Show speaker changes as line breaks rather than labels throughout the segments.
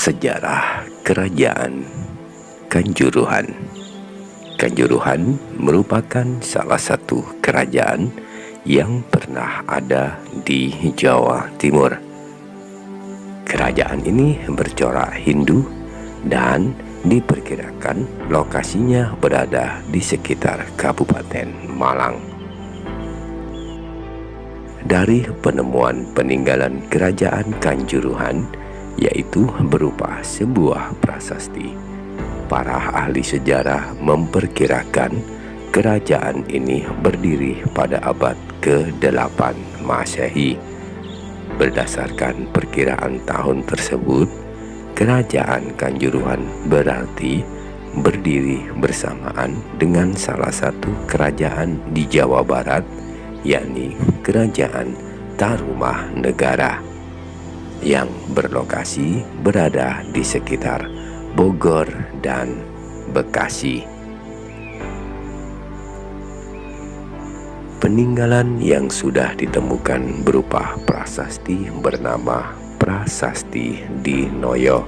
Sejarah Kerajaan Kanjuruhan. Kanjuruhan merupakan salah satu kerajaan yang pernah ada di Jawa Timur. Kerajaan ini bercorak Hindu dan diperkirakan lokasinya berada di sekitar Kabupaten Malang. Dari penemuan peninggalan kerajaan Kanjuruhan, yaitu berupa sebuah prasasti, para ahli sejarah memperkirakan kerajaan ini berdiri pada abad ke-8 Masehi. Berdasarkan perkiraan tahun tersebut, kerajaan Kanjuruhan berarti berdiri bersamaan dengan salah satu kerajaan di Jawa Barat, yakni Kerajaan Tarumanegara, yang berlokasi berada di sekitar Bogor dan Bekasi. Peninggalan yang sudah ditemukan berupa prasasti bernama Prasasti Dinoyo.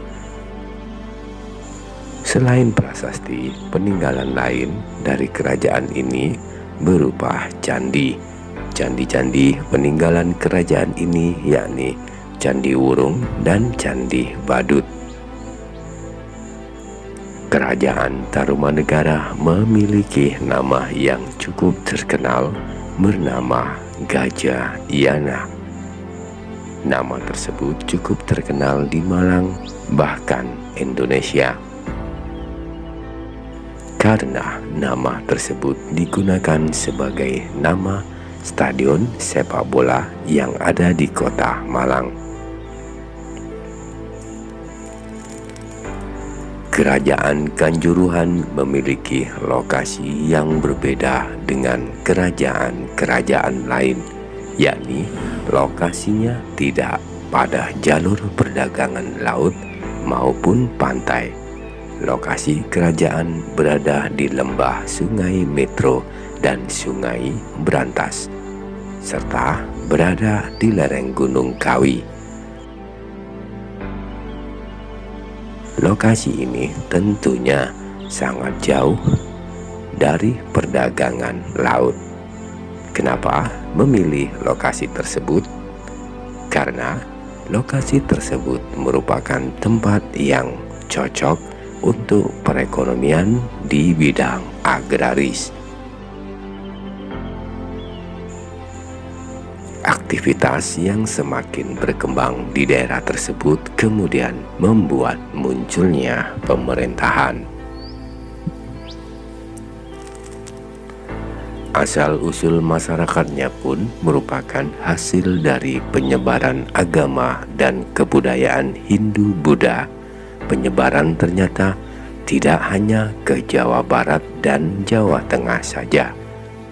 Selain prasasti, peninggalan lain dari kerajaan ini berupa candi. Candi-candi peninggalan kerajaan ini yakni Candi Wurung dan Candi Badut. Kerajaan Tarumanegara memiliki nama yang cukup terkenal bernama Gajayana. Nama tersebut cukup terkenal di Malang, bahkan Indonesia, karena nama tersebut digunakan sebagai nama stadion sepak bola yang ada di kota Malang. Kerajaan Kanjuruhan memiliki lokasi yang berbeda dengan kerajaan-kerajaan lain, yakni lokasinya tidak pada jalur perdagangan laut maupun pantai. Lokasi kerajaan berada di lembah Sungai Metro dan Sungai Brantas, serta berada di lereng Gunung Kawi. Lokasi ini tentunya sangat jauh dari perdagangan laut. Kenapa memilih lokasi tersebut? Karena lokasi tersebut merupakan tempat yang cocok untuk perekonomian di bidang agraris. Aktivitas yang semakin berkembang di daerah tersebut kemudian membuat munculnya pemerintahan. Asal-usul masyarakatnya pun merupakan hasil dari penyebaran agama dan kebudayaan Hindu-Buddha. Penyebaran ternyata tidak hanya ke Jawa Barat dan Jawa Tengah saja,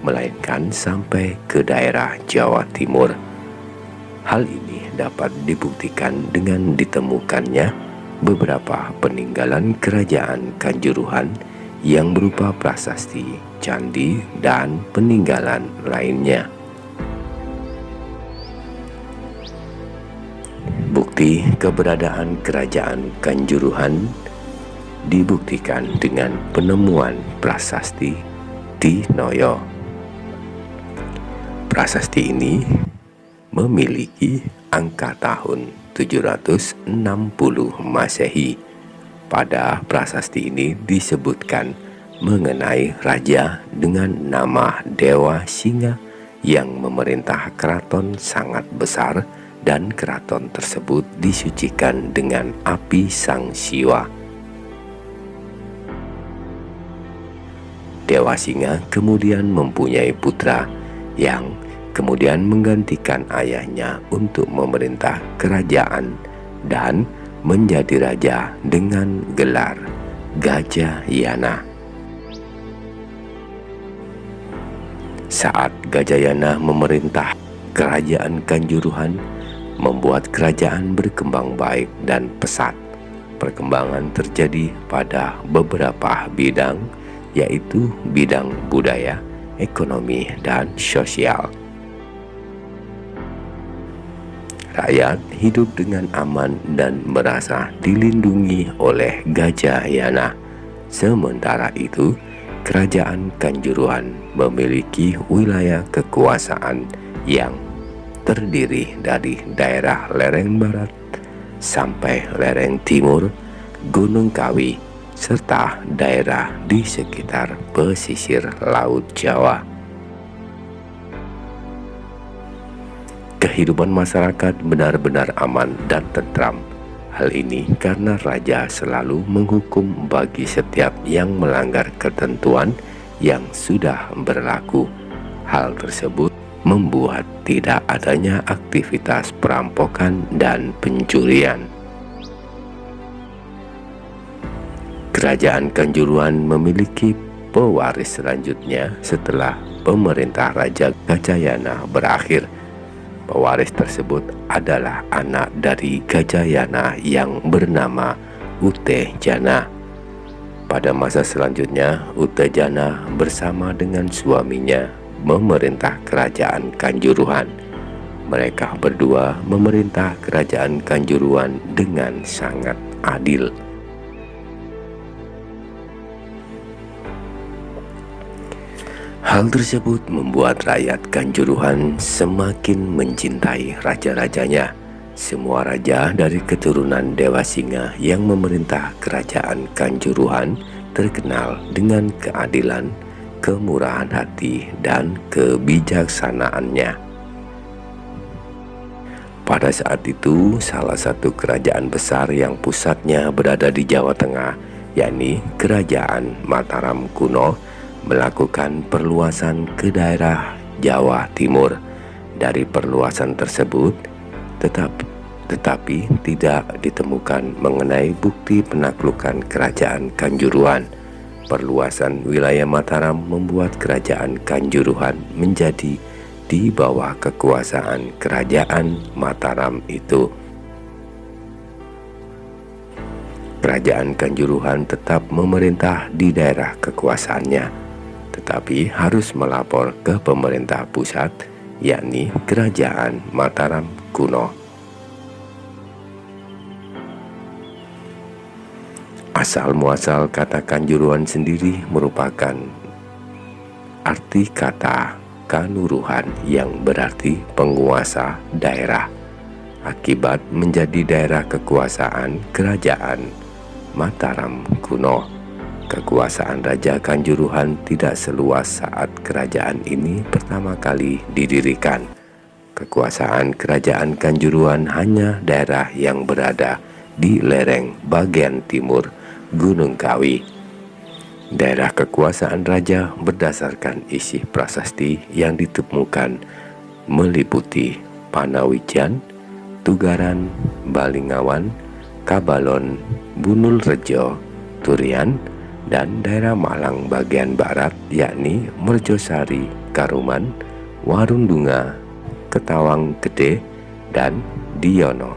melainkan sampai ke daerah Jawa Timur. Hal ini dapat dibuktikan dengan ditemukannya beberapa peninggalan kerajaan Kanjuruhan yang berupa prasasti, candi, dan peninggalan lainnya. Bukti keberadaan kerajaan Kanjuruhan dibuktikan dengan penemuan prasasti Dinoyo. Prasasti ini memiliki angka tahun 760 Masehi. Pada prasasti ini disebutkan mengenai raja dengan nama Dewa Singa yang memerintah keraton sangat besar, dan keraton tersebut disucikan dengan api Sang Siwa. Dewa Singa kemudian mempunyai putra yang kemudian menggantikan ayahnya untuk memerintah kerajaan dan menjadi raja dengan gelar Gajayana. Saat Gajayana memerintah kerajaan Kanjuruhan, membuat kerajaan berkembang baik dan pesat. Perkembangan terjadi pada beberapa bidang, yaitu bidang budaya, ekonomi, dan sosial. Rakyat hidup dengan aman dan merasa dilindungi oleh Gajayana. Sementara itu, Kerajaan Kanjuruhan memiliki wilayah kekuasaan yang terdiri dari daerah lereng barat sampai lereng timur Gunung Kawi, serta daerah di sekitar pesisir Laut Jawa. Kehidupan masyarakat benar-benar aman dan tentram. Hal ini karena raja selalu menghukum bagi setiap yang melanggar ketentuan yang sudah berlaku. Hal tersebut membuat tidak adanya aktivitas perampokan dan pencurian. Kerajaan Kanjuruhan memiliki pewaris selanjutnya setelah pemerintah Raja Gajayana berakhir. Pewaris tersebut adalah anak dari Gajayana yang bernama Utejana. Pada masa selanjutnya, Utejana bersama dengan suaminya memerintah Kerajaan Kanjuruhan. Mereka berdua memerintah Kerajaan Kanjuruhan dengan sangat adil. Hal tersebut membuat rakyat Kanjuruhan semakin mencintai raja-rajanya. Semua raja dari keturunan Dewa Singa yang memerintah Kerajaan Kanjuruhan terkenal dengan keadilan, kemurahan hati, dan kebijaksanaannya. Pada saat itu, salah satu kerajaan besar yang pusatnya berada di Jawa Tengah, yakni Kerajaan Mataram kuno, melakukan perluasan ke daerah Jawa Timur. Dari perluasan tersebut tetapi tidak ditemukan mengenai bukti penaklukan Kerajaan Kanjuruhan. Perluasan wilayah Mataram membuat Kerajaan Kanjuruhan menjadi di bawah kekuasaan Kerajaan Mataram itu. Kerajaan Kanjuruhan tetap memerintah di daerah kekuasaannya, tetapi harus melapor ke pemerintah pusat, yakni Kerajaan Mataram kuno. Asal-muasal kata Kanjuruhan sendiri merupakan arti kata Kanuruhan yang berarti penguasa daerah. Akibat menjadi daerah kekuasaan Kerajaan Mataram kuno, kekuasaan Raja Kanjuruhan tidak seluas saat kerajaan ini pertama kali didirikan. Kekuasaan Kerajaan Kanjuruhan hanya daerah yang berada di lereng bagian timur Gunung Kawi. Daerah kekuasaan raja berdasarkan isi prasasti yang ditemukan meliputi Panawijan, Tugaran, Balingawan, Kabalon, Bunul Rejo, Turian, dan daerah Malang bagian barat yakni Merjosari, Karuman, Warundunga, Ketawang Gede, dan Diono.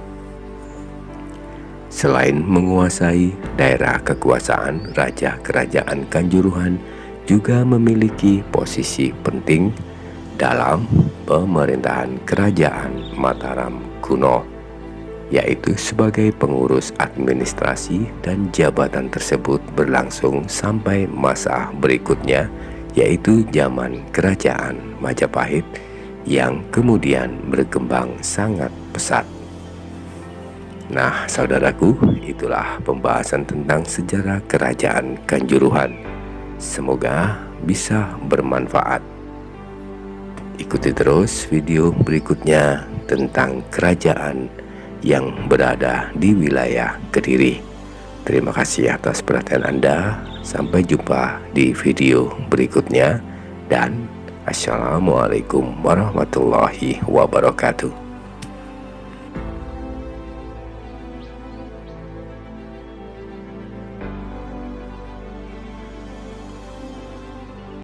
Selain menguasai daerah kekuasaan, Raja Kerajaan Kanjuruhan juga memiliki posisi penting dalam pemerintahan Kerajaan Mataram kuno, yaitu sebagai pengurus administrasi, dan jabatan tersebut berlangsung sampai masa berikutnya, yaitu zaman Kerajaan Majapahit yang kemudian berkembang sangat pesat. Nah, saudaraku, itulah pembahasan tentang sejarah Kerajaan Kanjuruhan. Semoga bisa bermanfaat. Ikuti terus video berikutnya tentang kerajaan yang berada di wilayah Kediri. Terima kasih atas perhatian Anda. Sampai jumpa di video berikutnya, dan Assalamualaikum warahmatullahi wabarakatuh.